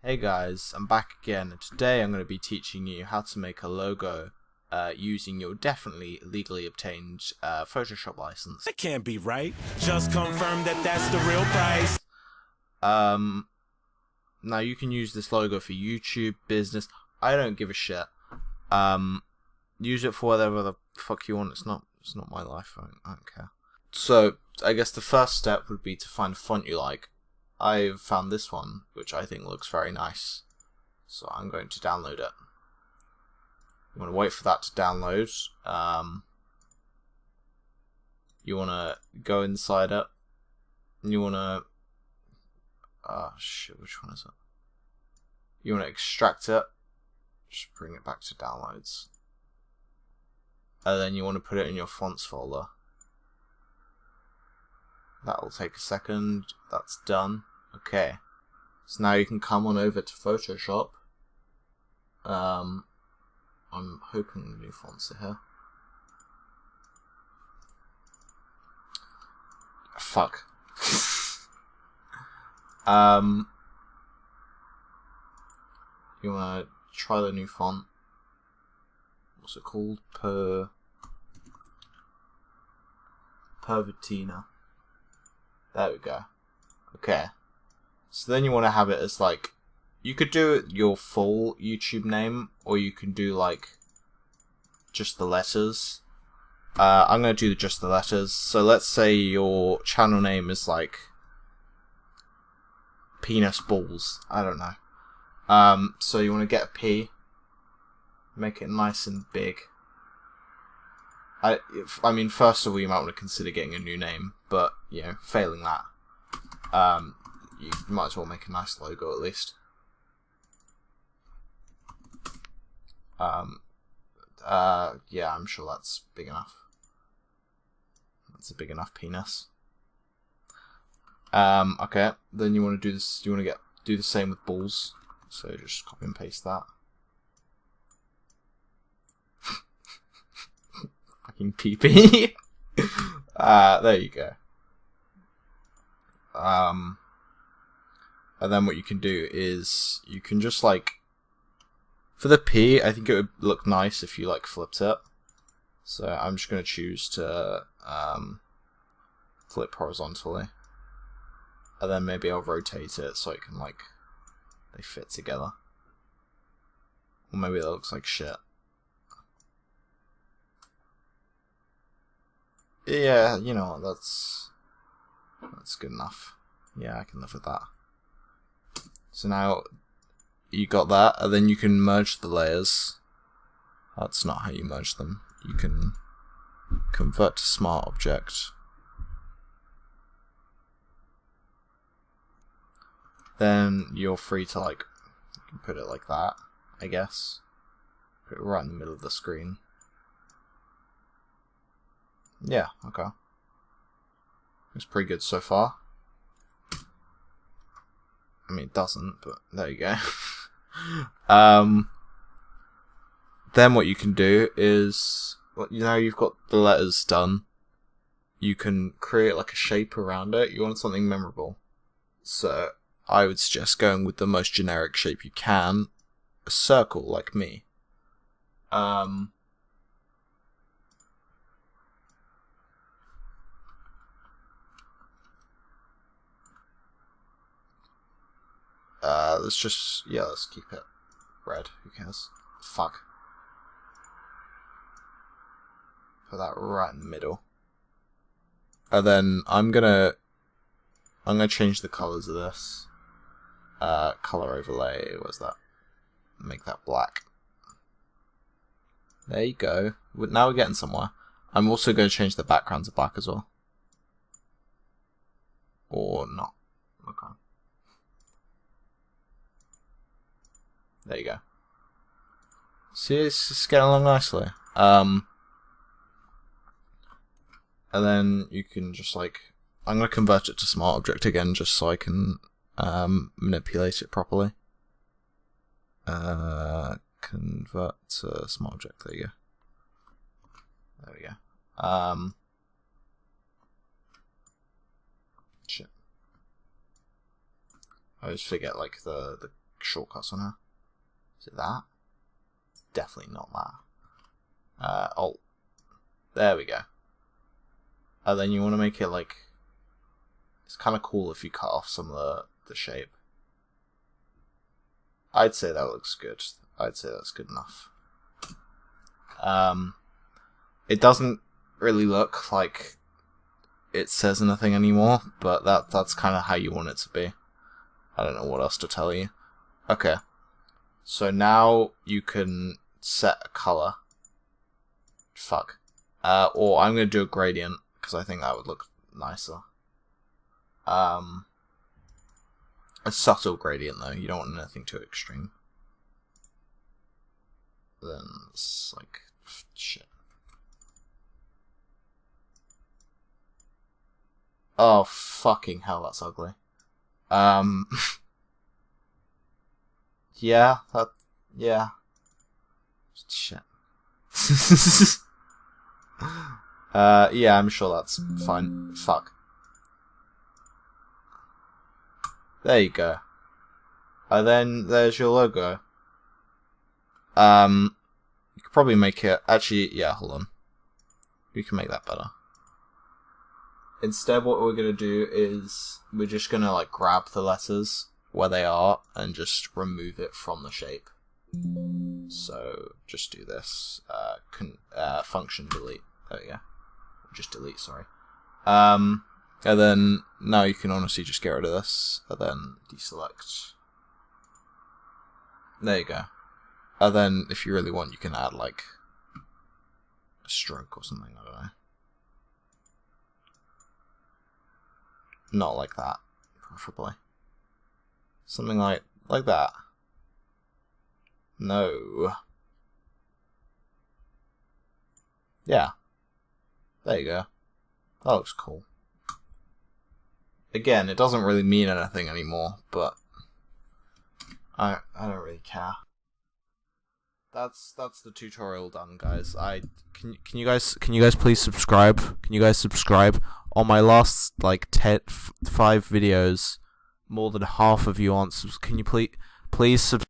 Hey guys, I'm back again, and today I'm going to be teaching you how to make a logo using your definitely legally obtained Photoshop license. That can't be right. Just confirm that that's the real price. Now you can use this logo for YouTube, business. I don't give a shit. Use it for whatever the fuck you want. It's not my life. I don't care. So I guess the first step would be to find a font you like. I've found this one, which I think looks very nice. So I'm going to download it. You want to wait for that to download. You want to go inside it. And you want to... shit, which one is it? You want to extract it. Just bring it back to downloads. And then you want to put it in your fonts folder. That will take a second. That's done. Okay. So now you can come on over to Photoshop. I'm hoping the new fonts are here. Fuck. You wanna try the new font. What's it called? Pervertina. There we go. Okay. So then you want to have it as like, you could do it your full YouTube name, or you can do like just the letters. I'm going to do just the letters. So let's say your channel name is like Penis Balls. I don't know. So you want to get a P, make it nice and big. I mean, first of all, you might want to consider getting a new name, but, you know, failing that, you might as well make a nice logo at least. Yeah, I'm sure that's big enough. That's a big enough penis. Okay, then you want to do this, you want to do the same with balls, so just copy and paste that. Fucking PP. There you go. And then what you can do is you can just like, for the P, I think it would look nice if you like flipped it. So I'm just going to choose to flip horizontally, and then maybe I'll rotate it so it can like they fit together. Or maybe that looks like shit. Yeah, you know what, that's good enough. Yeah, I can live with that. So now you got that, and then you can merge the layers. That's not how you merge them. You can convert to smart object. Then you're free to like, you can put it like that, I guess. Put it right in the middle of the screen. Yeah, okay. It's pretty good so far. I mean, it doesn't, but there you go. Then what you can do is, well, you know, you've got the letters done. You can create like a shape around it. You want something memorable. So I would suggest going with the most generic shape you can. A circle, like me. Let's keep it red. Who cares? Fuck. Put that right in the middle. And then I'm gonna change the colors of this. Color overlay. What's that? Make that black. There you go. Now we're getting somewhere. I'm also going to change the background to black as well. Or not. Okay. There you go. See, it's just getting along nicely. And then you can just like, I'm going to convert it to smart object again just so I can manipulate it properly. Convert to smart object, there you go. There we go. Shit. I always forget like the shortcuts on here. Is it that? Definitely not that. Alt. There we go. And then you want to make it like... It's kind of cool if you cut off some of the shape. I'd say that looks good. I'd say that's good enough. It doesn't really look like it says anything anymore, but that's kind of how you want it to be. I don't know what else to tell you. Okay. So now you can set a color. Fuck. Or I'm going to do a gradient, because I think that would look nicer. A subtle gradient, though. You don't want anything too extreme. Then it's like... Shit. Oh, fucking hell, that's ugly. Yeah, yeah. Shit. Yeah, I'm sure that's fine. Fuck. There you go. And then there's your logo. You could probably make it... Actually, yeah, hold on. You can make that better. Instead, what we're going to do is we're just going to like grab the letters where they are and just remove it from the shape. So just do this. Function delete. There we go. Just delete, sorry. And then now you can honestly just get rid of this and then deselect. There you go. And then if you really want, you can add like a stroke or something. I don't know. Not like that, preferably. Something like that. No. Yeah. There you go. That looks cool. Again, it doesn't really mean anything anymore, but I don't really care. That's the tutorial done, guys. Can you guys please subscribe? Can you guys subscribe? On my last like 5 videos, more than half of you answers. Can you please subscribe?